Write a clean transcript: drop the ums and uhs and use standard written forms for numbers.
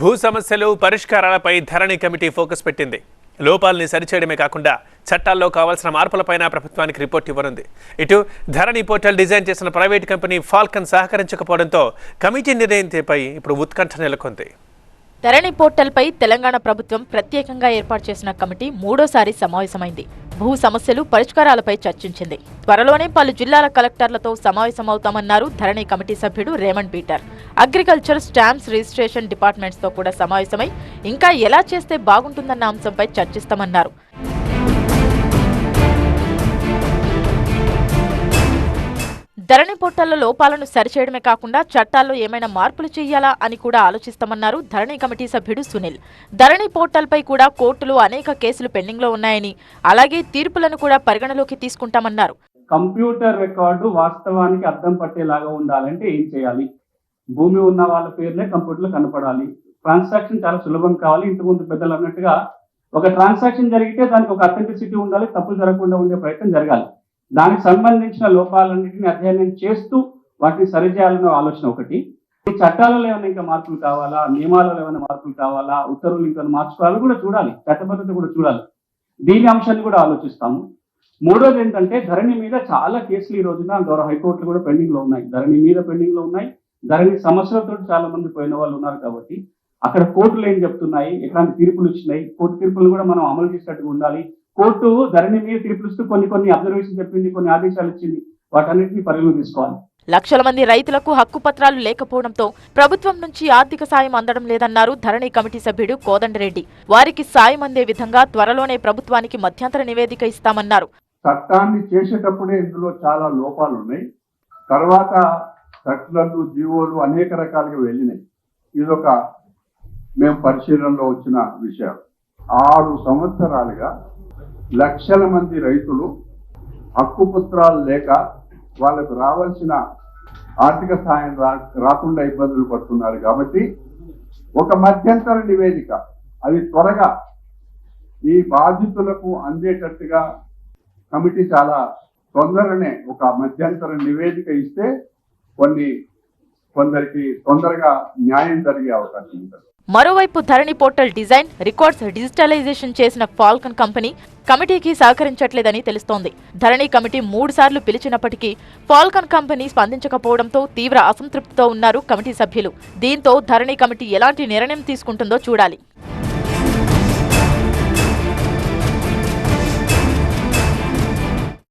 భూ సమస్యలు పరిష్కారాలపై ధరణి committee focus పెట్టింది. లోపాలని సరిచేయడమే కాకుండా చట్టాల్లో కావాల్సిన మార్పులపైన ప్రభుత్వానికి రిపోర్ట్ ఇవ్వనుంది. ఇటు ధరణి పోర్టల్ డిజైన్ చేసిన ప్రైవేట్ కంపెనీ ఫాల్కన్ సహకరించకపోవడంతో కమిటీ నిర్ణయంపై ఇప్పుడు ఉత్కంఠ నెలకొంది. ధరణి పోర్టల్పై తెలంగాణ ప్రభుత్వం ప్రత్యేకంగా ఏర్పాటు చేసిన కమిటీ మూడోసారి సమావేశమైంది. భూ సమస్యలు పరిష్కారాలపై చర్చించింది. త్వరలోనే పలు జిల్లాల కలెక్టర్లతో సమావేశమవుతామన్నారు ధరణి కమిటీ సభ్యుడు Raymond Peter. Agriculture, stamps, registration departments తో కూడా సమావేశమై ఇంకా ఎలా చేస్తే బాగుంటుందన్న అంశంపై చర్చిస్తామన్నారు. ధరణి పోర్టల్లో లోపాలను సరిచేయడమే కాకుండా చట్టాల్లో ఏమైనా మార్పులు చేయాలా అని కూడా ఆలోచిస్తామన్నారు ధరణి కమిటీ సభ్యుడు సునీల్. ధరణి పోర్టల్పై కూడా కోర్టులో అనేక కేసులు పెండింగ్ లో ఉన్నాయని, అలాగే తీర్పులను కూడా పరిగణలోకి తీసుకుంటామన్నారు. కంప్యూటర్ రికార్డు వాస్తవానికి అర్థం పట్టేలాగా ఉండాలంటే ఏం చేయాలి? భూమి ఉన్న వాళ్ళ పేర్లే కంప్యూటర్లో కనపడాలి. ట్రాన్సాక్షన్ చాలా సులభం కావాలి. ఇంతకుముందు పెద్దలు అన్నట్టుగా ఒక ట్రాన్సాక్షన్ జరిగితే దానికి ఒక అథెంటిసిటీ ఉండాలి, తప్పులు జరగకుండా ఉండే ప్రయత్నం జరగాలి. దానికి సంబంధించిన లోపాలన్నింటినీ అధ్యయనం చేస్తూ వాటిని సరిచేయాలన్న ఆలోచన ఒకటి. ఈ చట్టాలలో ఏమైనా ఇంకా మార్పులు కావాలా, నియమాలలో ఏమైనా మార్పులు కావాలా, ఉత్తర్వులు ఇంకా మార్చుకోవాలని కూడా చూడాలి, చట్టబద్ధత కూడా చూడాలి. దీని అంశాన్ని కూడా ఆలోచిస్తాము. మూడోది ఏంటంటే ధరణి మీద చాలా కేసులు ఈ రోజున గౌరవ హైకోర్టులు కూడా పెండింగ్ లో ఉన్నాయి. ధరణి మీద పెండింగ్ లో ఉన్నాయి. ధరణి సమస్యలతో చాలా మంది పోయిన వాళ్ళు ఉన్నారు కాబట్టి అక్కడ కోర్టులు ఏం చెప్తున్నాయి, ఎట్లాంటి తీర్పులు ఇచ్చినాయి, కోర్టు తీర్పులు కూడా మనం అమలు చేసేటట్టుగా ఉండాలి. కోర్టు ధరణి మీద తీర్పులు ఇస్తూ కొన్ని అబ్జర్వేషన్ చెప్పింది, కొన్ని ఆదేశాలు ఇచ్చింది, వాటన్నిటిని పరిగణలోకి తీసుకోవాలి. లక్షల మంది రైతులకు హక్కు పత్రాలు లేకపోవడంతో ప్రభుత్వం నుంచి ఆర్థిక సాయం అందడం లేదన్నారు ధరణి కమిటీ సభ్యుడు కోదండరెడ్డి. వారికి సాయం అందే విధంగా త్వరలోనే ప్రభుత్వానికి మధ్యంతర నివేదిక ఇస్తామన్నారు. చట్టాన్ని చేసేటప్పుడే ఇందులో చాలా లోపాలు ఉన్నాయి. తర్వాత చట్టాలు, జీవోలు అనేక రకాలుగా వెళ్ళినాయి. ఇదొక మేము పరిశీలనలో వచ్చిన విషయం. 6 సంవత్సరాలుగా లక్షల మంది రైతులు హక్కుపుత్రాలు లేక వాళ్ళకు రావాల్సిన ఆర్థిక సాయం రాకుండా ఇబ్బందులు పడుతున్నారు. కాబట్టి ఒక మధ్యంతర నివేదిక అది త్వరగా ఈ బాధితులకు అందేటట్టుగా కమిటీ చాలా తొందరనే ఒక మధ్యంతర నివేదిక ఇస్తే కొందరికి తొందరగా న్యాయం జరిగే అవకాశం ఉంటుంది. మరోవైపు ధరణి పోర్టల్ డిజైన్, రికార్డ్స్ డిజిటలైజేషన్ చేసిన ఫాల్కన్ కంపెనీ కమిటీకి సహకరించట్లేదని తెలుస్తోంది. ధరణి కమిటీ 3 సార్లు పిలిచినప్పటికీ ఫాల్కన్ కంపెనీ స్పందించకపోవడంతో తీవ్ర అసంతృప్తితో ఉన్నారు కమిటీ సభ్యులు. దీంతో ధరణి కమిటీ ఎలాంటి నిర్ణయం తీసుకుంటుందో చూడాలి.